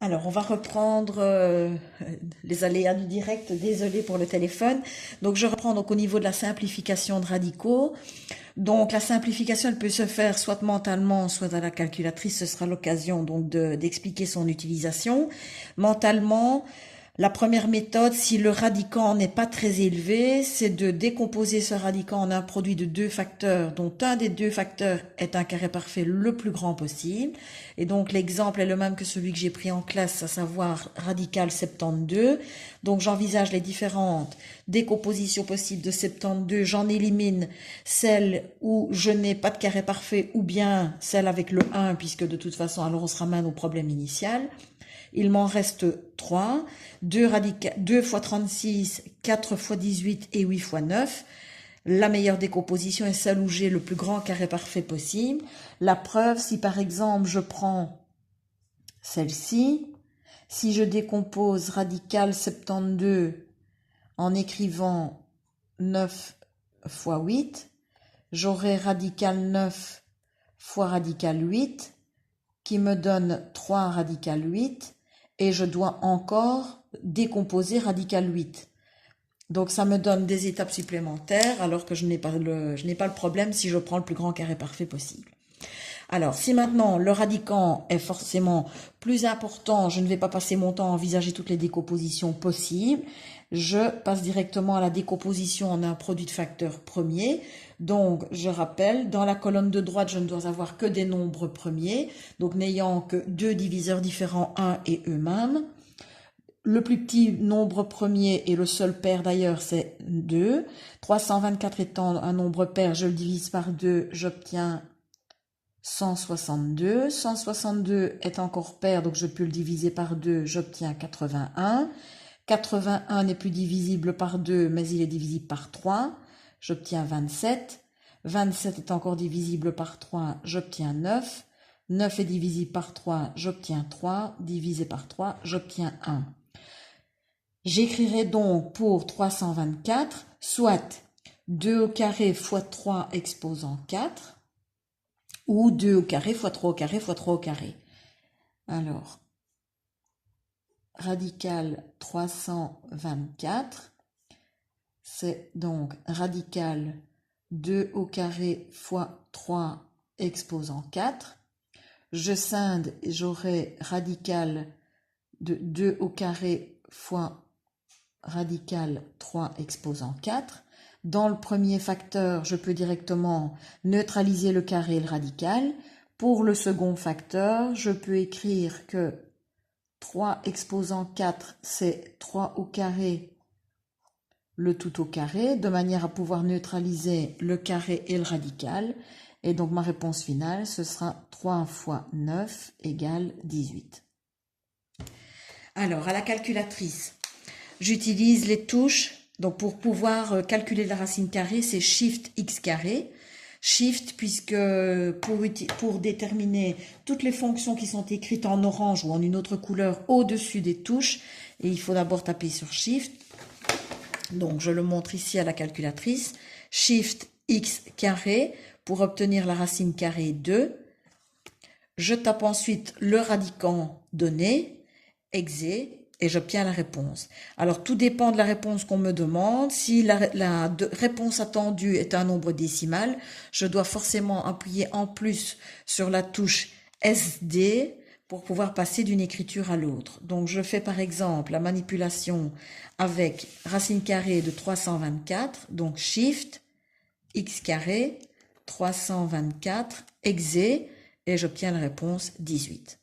Alors, on va reprendre les aléas du direct. Désolé pour le téléphone. Donc, je reprends donc au niveau de la simplification de radicaux. Donc, la simplification, elle peut se faire soit mentalement, soit à la calculatrice. Ce sera l'occasion donc d'expliquer son utilisation. Mentalement, la première méthode, si le radicand n'est pas très élevé, c'est de décomposer ce radicand en un produit de deux facteurs, dont un des deux facteurs est un carré parfait le plus grand possible. Et donc l'exemple est le même que celui que j'ai pris en classe, à savoir radical 72. Donc j'envisage les différentes décompositions possibles de 72. J'en élimine celle où je n'ai pas de carré parfait ou bien celle avec le 1, puisque de toute façon alors on se ramène au problème initial. Il m'en reste 3, 2 fois 36, 4 fois 18 et 8 fois 9. La meilleure décomposition est celle où j'ai le plus grand carré parfait possible. La preuve, si par exemple je prends celle-ci, si je décompose radical 72 en écrivant 9 fois 8, j'aurai radical 9 fois radical 8 qui me donne 3 radical 8. Et je dois encore décomposer radical 8. Donc ça me donne des étapes supplémentaires alors que je n'ai pas le problème si je prends le plus grand carré parfait possible. Alors, si maintenant le radicand est forcément plus important, je ne vais pas passer mon temps à envisager toutes les décompositions possibles. Je passe directement à la décomposition en un produit de facteurs premiers. Donc, je rappelle, dans la colonne de droite, je ne dois avoir que des nombres premiers, donc n'ayant que deux diviseurs différents, 1 et eux-mêmes. Le plus petit nombre premier et le seul pair d'ailleurs, c'est 2. 324 étant un nombre pair, je le divise par 2, j'obtiens 162. 162 est encore pair, donc je peux le diviser par 2, j'obtiens 81. 81 n'est plus divisible par 2, mais il est divisible par 3, j'obtiens 27. 27 est encore divisible par 3, j'obtiens 9. 9 est divisible par 3, j'obtiens 3. Divisé par 3, j'obtiens 1. J'écrirai donc pour 324, soit 2 au carré fois 3 exposant 4, ou 2 au carré fois 3 au carré fois 3 au carré. Alors, radical 324, c'est donc radical 2 au carré fois 3 exposant 4. Je scinde et j'aurai radical de 2 au carré fois radical 3 exposant 4. Dans le premier facteur, je peux directement neutraliser le carré et le radical. Pour le second facteur, je peux écrire que 3 exposant 4, c'est 3 au carré, le tout au carré, de manière à pouvoir neutraliser le carré et le radical. Et donc ma réponse finale, ce sera 3 fois 9 égale 18. Alors, à la calculatrice, j'utilise les touches. Donc, pour pouvoir calculer la racine carrée, c'est Shift X carré. Shift, puisque pour déterminer toutes les fonctions qui sont écrites en orange ou en une autre couleur au-dessus des touches, et il faut d'abord taper sur Shift. Donc, je le montre ici à la calculatrice. Shift X carré pour obtenir la racine carrée 2. Je tape ensuite le radicand donné, exé, et j'obtiens la réponse. Alors, tout dépend de la réponse qu'on me demande. Si la réponse attendue est un nombre décimal, je dois forcément appuyer en plus sur la touche SD pour pouvoir passer d'une écriture à l'autre. Donc, je fais par exemple la manipulation avec racine carrée de 324, donc Shift, X carré, 324, exé, et j'obtiens la réponse 18.